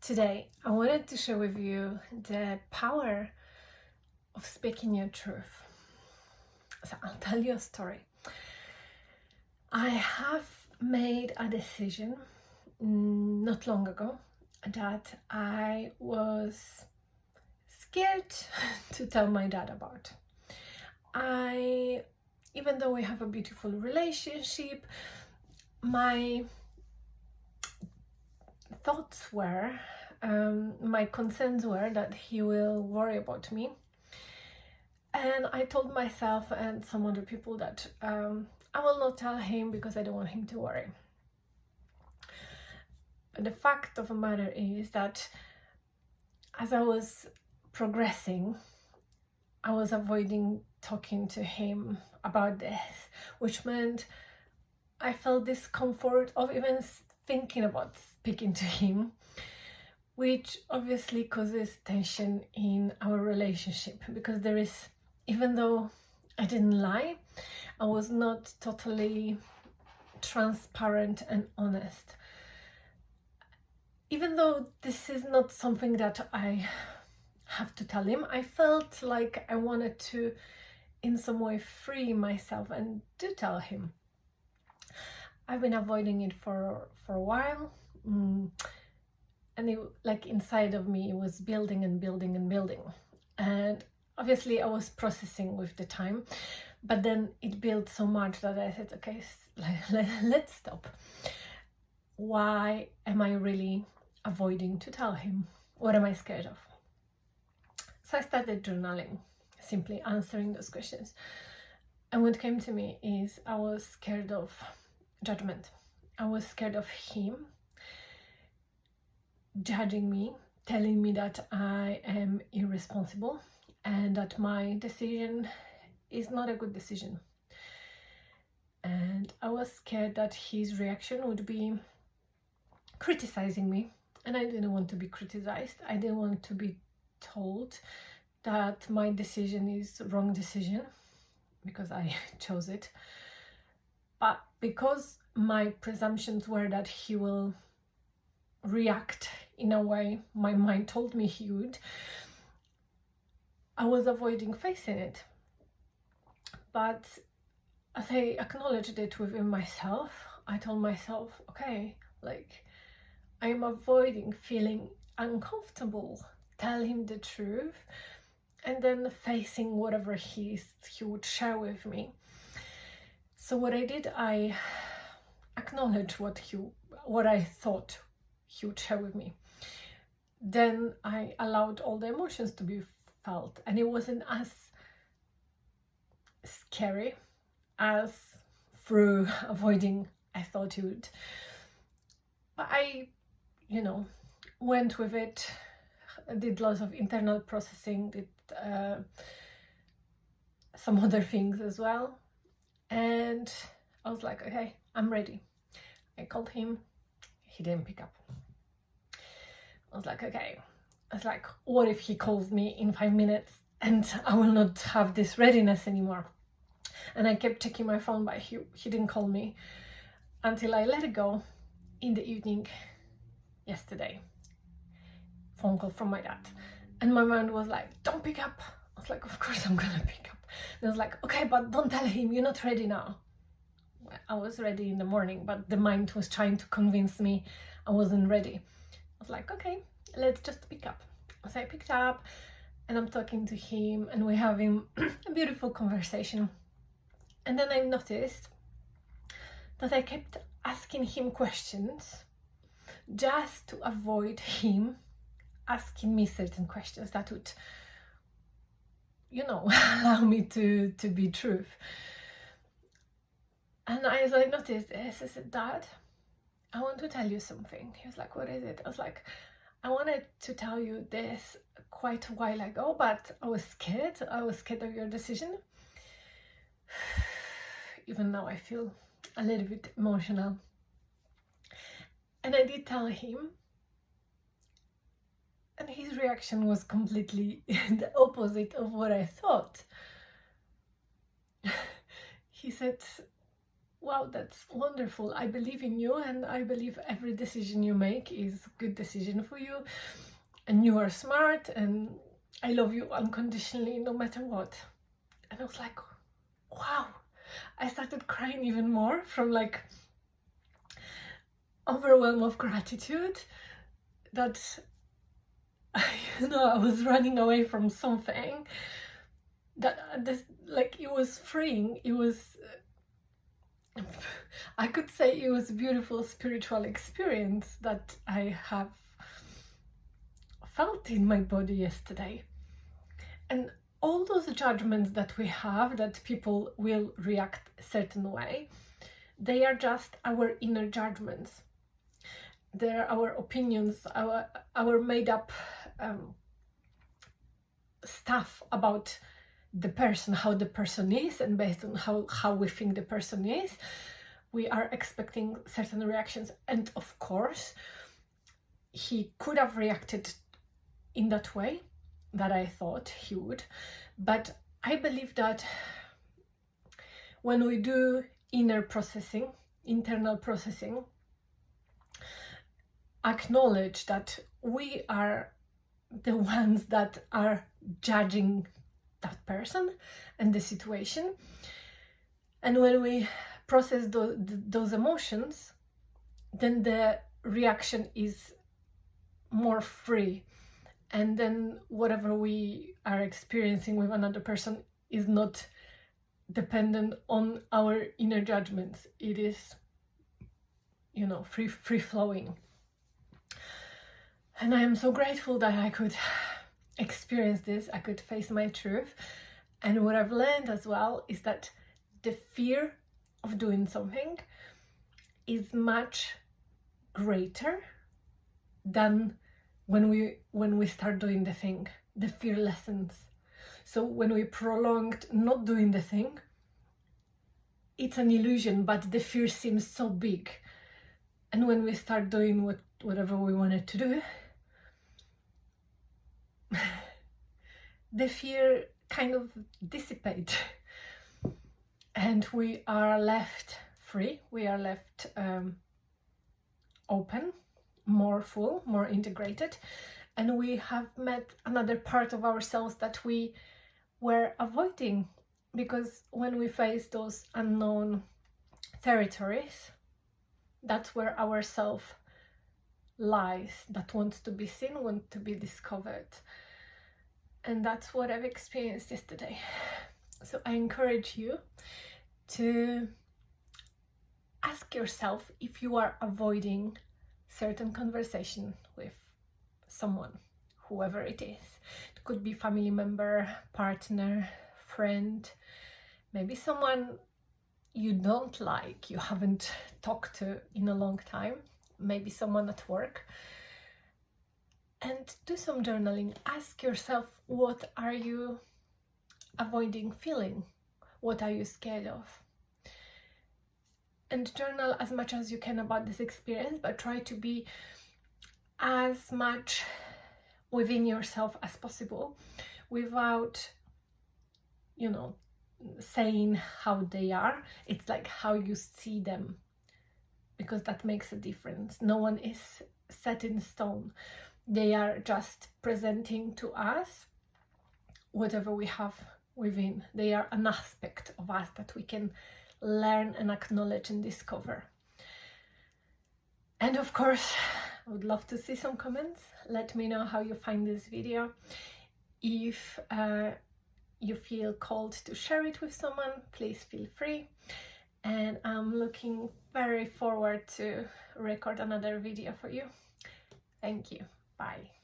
Today, I wanted to share with you the power of speaking your truth. So I'll tell you a story. I have made a decision not long ago that I was scared to tell my dad about. Even though we have a beautiful relationship, my thoughts were, my concerns were that he will worry about me. And I told myself and some other people that I will not tell him because I don't want him to worry. But the fact of the matter is that as I was progressing, I was avoiding talking to him about this, which meant I felt discomfort of even thinking about speaking to him, which obviously causes tension in our relationship, because there is, even though I didn't lie, I was not totally transparent and honest. Even though this is not something that I have to tell him, I felt like I wanted to in some way free myself and to tell him. I've been avoiding it for a while, and it, like, inside of me, it was building and building and building, and obviously I was processing with the time, but then it built so much that I said, okay, let's stop. Why am I really avoiding to tell him? What am I scared of? So I started journaling, simply answering those questions, and what came to me is I was scared of judgment. I was scared of him judging me, telling me that I am irresponsible and that my decision is not a good decision. And I was scared that his reaction would be criticizing me, and I didn't want to be criticized. I didn't want to be told that my decision is the wrong decision because I chose it. But because my presumptions were that he will react in a way my mind told me he would, I was avoiding facing it. But as I acknowledged it within myself, I told myself, okay, like, I am avoiding feeling uncomfortable, tell him the truth, and then facing whatever he would share with me. So what I did, I acknowledged what I thought he would share with me. Then I allowed all the emotions to be felt, and it wasn't as scary as through avoiding I thought it would. But I, went with it, did lots of internal processing, did some other things as well, and I was like, okay, I'm ready. I called him, he didn't pick up. I was like, okay. I was like, what if he calls me in 5 minutes and I will not have this readiness anymore? And I kept checking my phone, but he didn't call me until I let it go in the evening yesterday. Phone call from my dad. And my mind was like, don't pick up. I was like, of course I'm gonna pick up. And I was like, okay, but don't tell him, you're not ready now. Well, I was ready in the morning, but the mind was trying to convince me I wasn't ready. I was like, okay, let's just pick up. So I picked up and I'm talking to him and we're having a beautiful conversation. And then I noticed that I kept asking him questions just to avoid him asking me certain questions that would, allow me to be truth. And as I noticed this, I said, Dad, I want to tell you something. He was like, what is it? I was like, I wanted to tell you this quite a while ago, but I was scared. I was scared of your decision. Even now I feel a little bit emotional. And I did tell him, and his reaction was completely the opposite of what I thought. He said, wow, that's wonderful. I believe in you, and I believe every decision you make is a good decision for you, and you are smart, and I love you unconditionally no matter what. And I was like, wow. I started crying even more from like overwhelm of gratitude that I was running away from something that this, like, it was freeing. It was, I could say it was a beautiful spiritual experience that I have felt in my body yesterday. And all those judgments that we have, that people will react a certain way, they are just our inner judgments. They're our opinions, our made up stuff about the person, how the person is, and based on how we think the person is, we are expecting certain reactions. And of course, he could have reacted in that way that I thought he would, but I believe that when we do internal processing, acknowledge that we are the ones that are judging that person and the situation, and when we process those emotions, then the reaction is more free, and then whatever we are experiencing with another person is not dependent on our inner judgments. It is, free flowing. And I am so grateful that I could experience this, I could face my truth. And what I've learned as well is that the fear of doing something is much greater than when we start doing the thing. The fear lessens. So when we prolonged not doing the thing, it's an illusion, but the fear seems so big. And when we start doing whatever we wanted to do, the fear kind of dissipates, and we are left free. We are left open, more full, more integrated, and we have met another part of ourselves that we were avoiding, because when we face those unknown territories, that's where our self lies, that wants to be seen, wants to be discovered. And that's what I've experienced yesterday. So I encourage you to ask yourself if you are avoiding certain conversation with someone, whoever it is. It could be family member, partner, friend, maybe someone you don't like, you haven't talked to in a long time, maybe someone at work. And do some journaling. Ask yourself, what are you avoiding feeling? What are you scared of? And journal as much as you can about this experience, but try to be as much within yourself as possible without, saying how they are. It's like how you see them, because that makes a difference. No one is set in stone. They are just presenting to us whatever we have within. They are an aspect of us that we can learn and acknowledge and discover. And of course, I would love to see some comments. Let me know how you find this video. If you feel called to share it with someone, please feel free. And I'm looking very forward to record another video for you. Thank you. Bye.